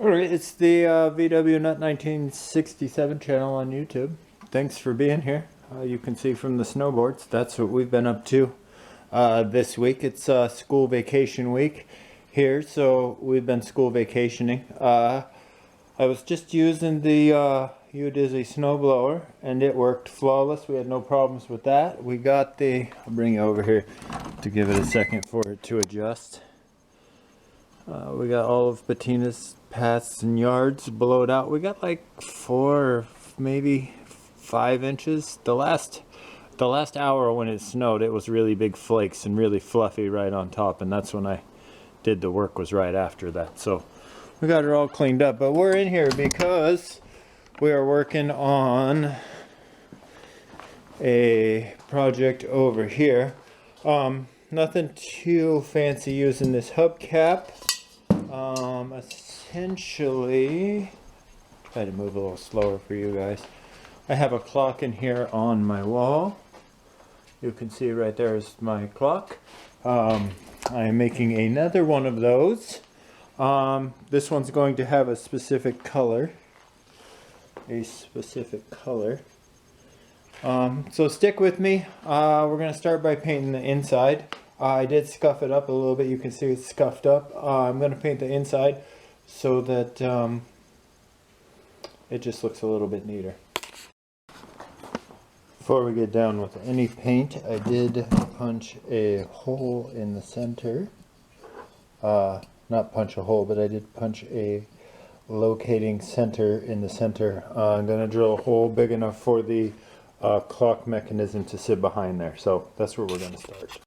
Alright, it's the vwnut 1967 channel on YouTube. Thanks for being here. You can see from the snowboards, that's what we've been up to this week. It's school vacation week here, so we've been school vacationing. I was just using the Udizzy snowblower and it worked flawless. We had no problems with that. We got the, I'll bring you over here to give it a second for it to adjust. We got all of Bettina's paths and yards blowed out. We got like 4, maybe 5 inches. The last hour when it snowed, it was really big flakes and really fluffy right on top, and that's when I did the work, was right after that. So we got it all cleaned up, but we're in here because we are working on a project over here. Nothing too fancy using this hubcap. Essentially, try to move a little slower for you guys. I have a clock in here on my wall. You can see right there is my clock. I am making another one of those. This one's going to have a specific color. So stick with me. We're going to start by painting the inside. I did scuff it up a little bit. You can see it's scuffed up. I'm going to paint the inside so that it just looks a little bit neater. Before we get down with any paint, I did punch a hole in the center. Not punch a hole, but I did punch a locating center in the center. I'm going to drill a hole big enough for the clock mechanism to sit behind there. So that's where we're going to start.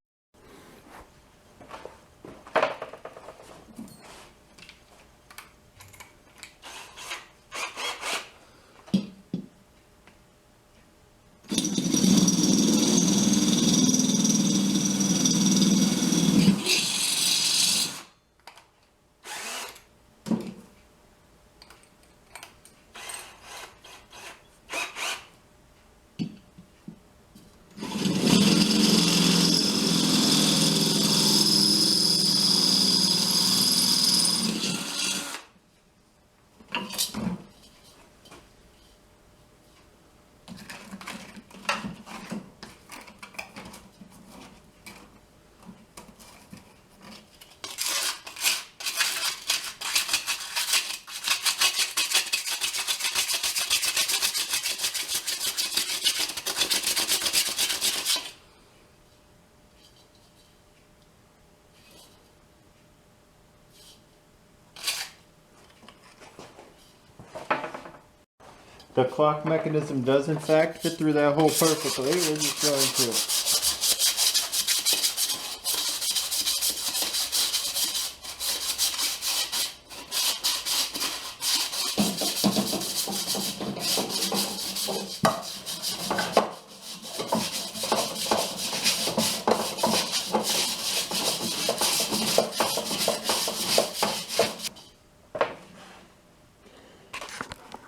The clock mechanism does in fact fit through that hole perfectly. We're just going to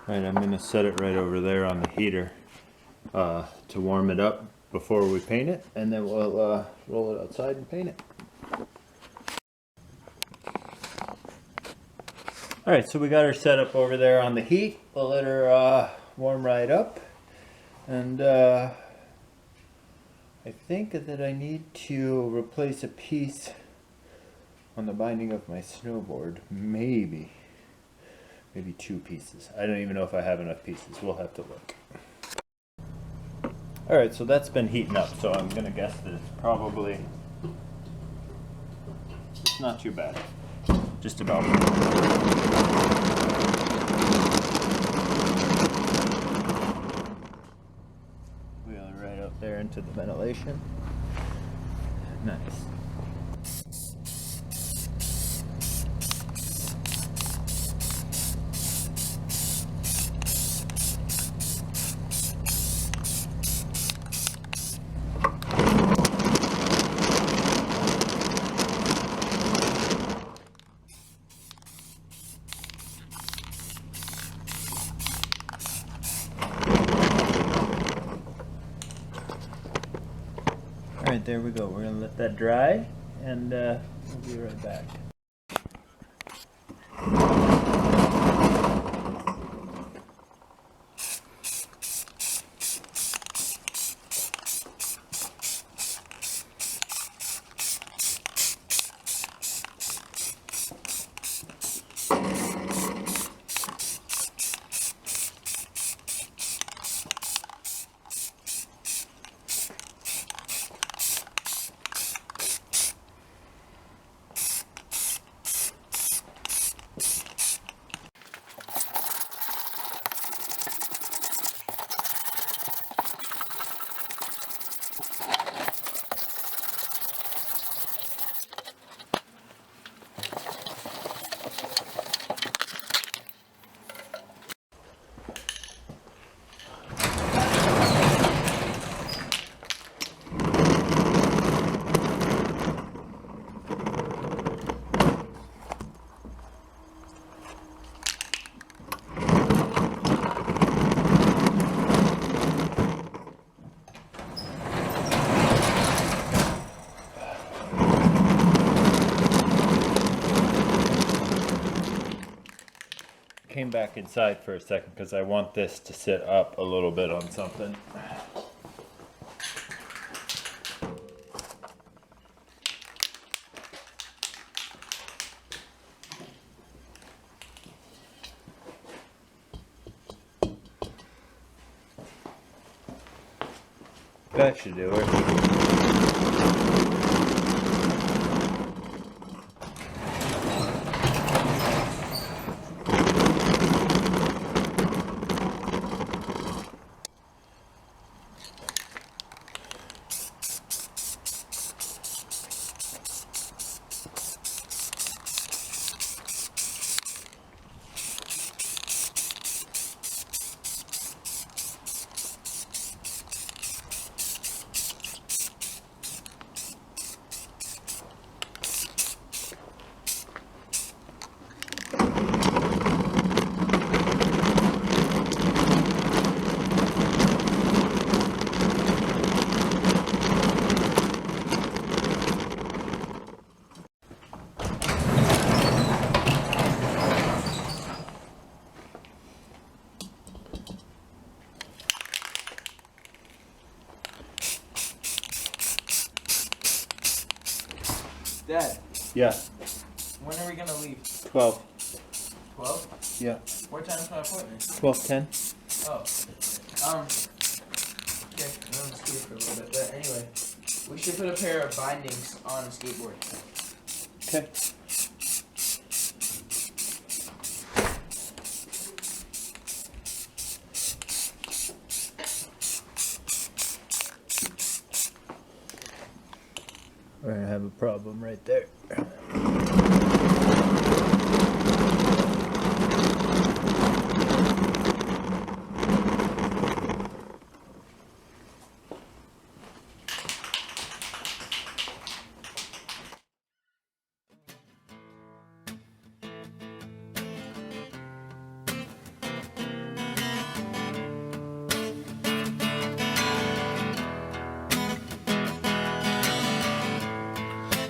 Alright, I'm going to set it right over there on the heater to warm it up before we paint it, and then we'll roll it outside and paint it. Alright, so we got her set up over there on the heat. We'll let her warm right up, and I think that I need to replace a piece on the binding of my snowboard, maybe 2 pieces. I don't even know if I have enough pieces. We'll have to look. Alright, so that's been heating up, so I'm going to guess that it's probably not too bad. Just about. Wheel it right up there into the ventilation. Nice. Alright, there we go. We're going to let that dry, and we'll be right back. came back inside for a second because I want this to sit up a little bit on something. That should do it. Dad, Yeah, when are we gonna leave? 12. 12? Yeah, What time's my appointment? 12:10. Oh. Okay, I'm gonna skate for a little bit, but anyway. We should put a pair of bindings on a skateboard. Okay. We're gonna have a problem right there.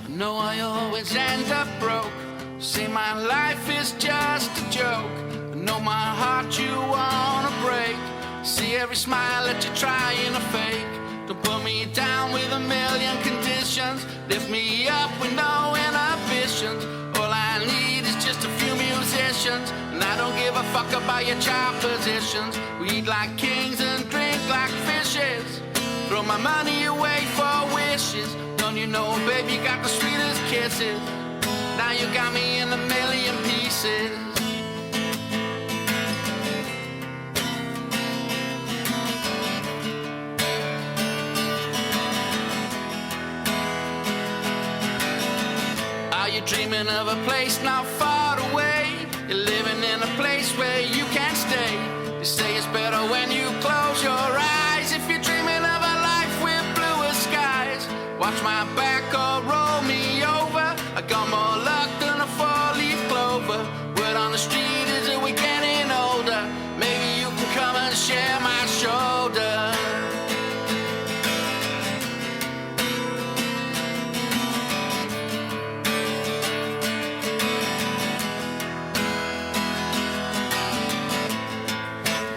No, I always end up broke. Say my life is just a joke. I know my heart you wanna break. See every smile that you're trying to fake. Don't put me down with a million conditions. Lift me up with no inhibitions. All I need is just a few musicians, and I don't give a fuck about your child positions. We eat like kings and drink like fishes. Throw my money away for wishes. Don't you know, babe, you got the sweetest kisses. Now you got me in a million pieces. Are you dreaming of a place not far away? You're living in a place where you can't stay. They say it's better when you close your eyes. If you're dreaming of a life with bluer skies, watch my back or roll me over. I got more luck than a four-leaf clover. Word on the street is that we're getting older. Maybe you can come and share my shoulder.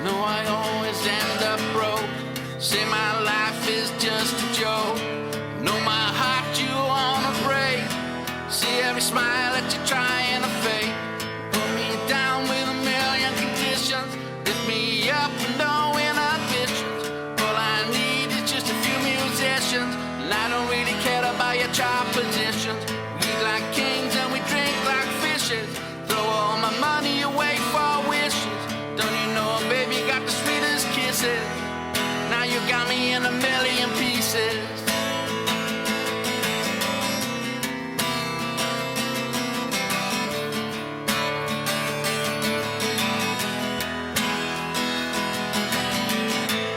No, I always end up broke. Say my life is just a joke. Know my heart you wanna break. See every smile that you're trying to fake. Put me down with a million conditions. Lift me up with no inhibitions. All I need is just a few musicians, and I don't really care about your job positions. We eat like kings and we drink like fishes. Throw all my money away for wishes. Don't you know, baby, you got the sweetest kisses. Now you got me in a million pieces.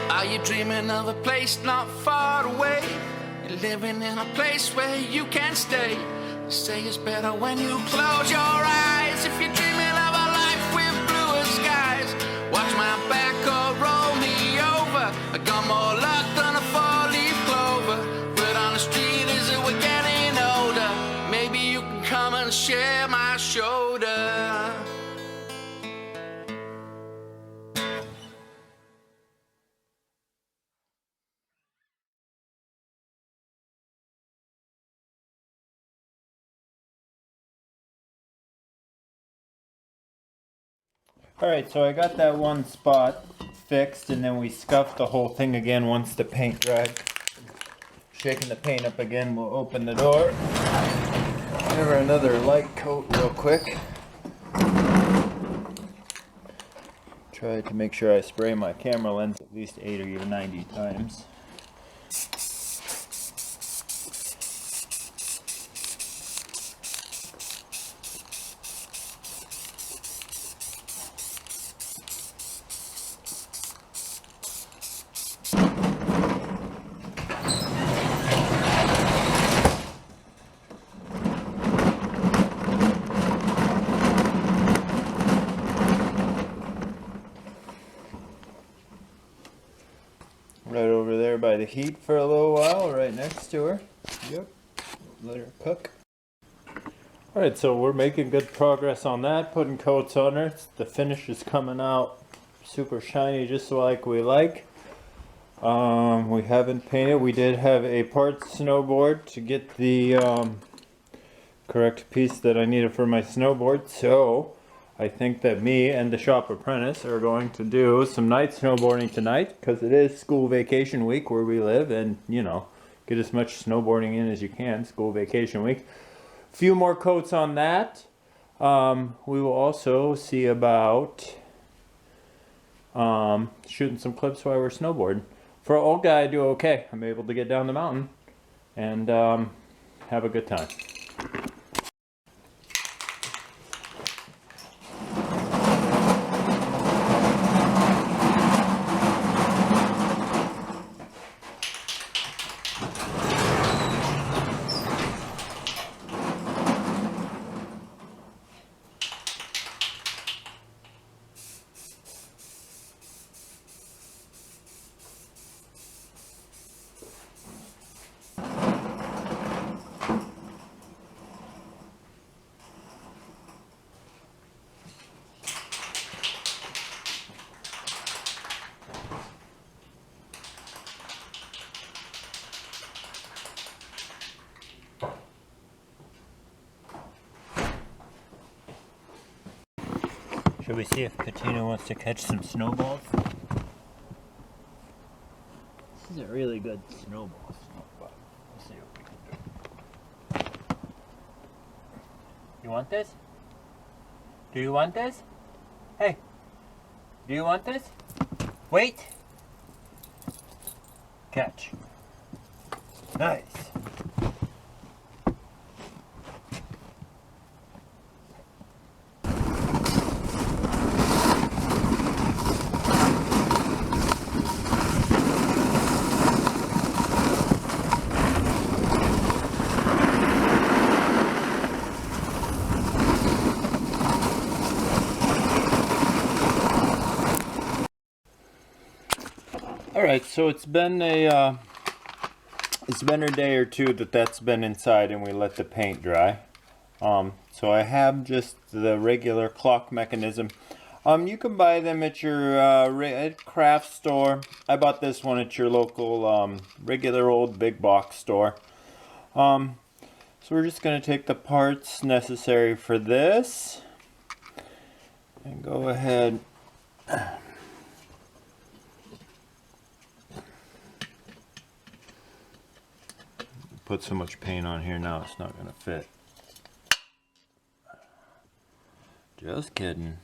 Are you dreaming of a place not far away? You're living in a place where you can't stay. They say it's better when you close your eyes. If you're dreaming of a life with bluer skies, watch my back or roll me over. I got more luck than a four-leaf clover. Word on the street is that we're getting older. Maybe you can come and share my shoulder. Alright, so I got that one spot fixed, and then we scuffed the whole thing again once the paint dried. Shaking the paint up again, we'll open the door. Give her another light coat real quick. Try to make sure I spray my camera lens at least 80 or 90 times. Right over there by the heat for a little while, right next to her. Yep. Let her cook. Alright, so we're making good progress on that, putting coats on her. The finish is coming out super shiny, just like we like. We haven't painted. We did have a parts snowboard to get the correct piece that I needed for my snowboard, so I think that me and the shop apprentice are going to do some night snowboarding tonight, because it is school vacation week where we live, and you know, get as much snowboarding in as you can, school vacation week. A few more coats on that. We will also see about shooting some clips while we're snowboarding. For an old guy, I do okay. I'm able to get down the mountain and have a good time. Should we see if Katina wants to catch some snowballs? This is a really good snowball. Let's see what we can do. You want this? Do you want this? Hey, do you want this? Wait! Catch. Nice. Alright, so it's been a day or two that's been inside, and we let the paint dry. So I have just the regular clock mechanism. You can buy them at your craft store. I bought this one at your local regular old big box store. So we're just going to take the parts necessary for this and go ahead. Put so much paint on here now, it's not going to fit. Just kidding.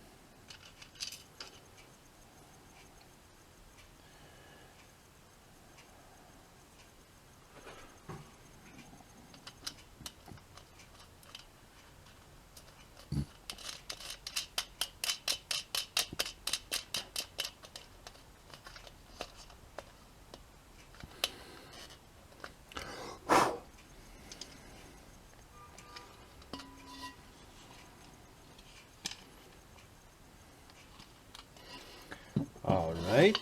All right.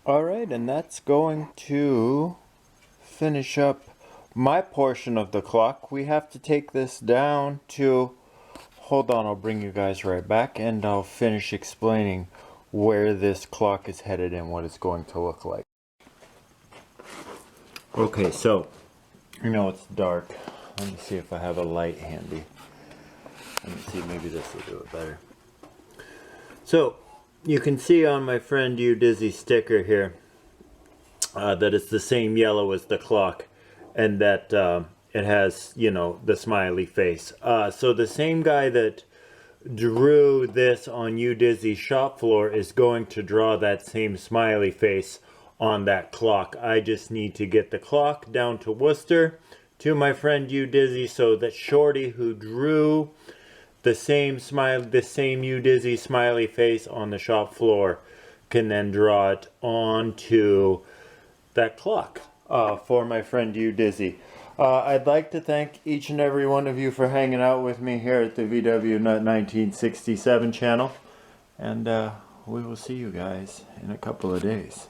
Alright, and that's going to finish up my portion of the clock. We have to take this down to, hold on, I'll bring you guys right back and I'll finish explaining where this clock is headed and what it's going to look like. Okay, so, you know it's dark. Let me see if I have a light handy. Let me see, maybe this will do it better. So, you can see on my friend You Dizzy sticker here that it's the same yellow as the clock, and that it has, you know, the smiley face. So the same guy that drew this on You Dizzy's shop floor is going to draw that same smiley face on that clock. I just need to get the clock down to Worcester to my friend You Dizzy so that Shorty, who drew the same You Dizzy smiley face on the shop floor, can then draw it onto that clock for my friend You Dizzy. I'd like to thank each and every one of you for hanging out with me here at the vwnut 1967 channel, and we will see you guys in a couple of days.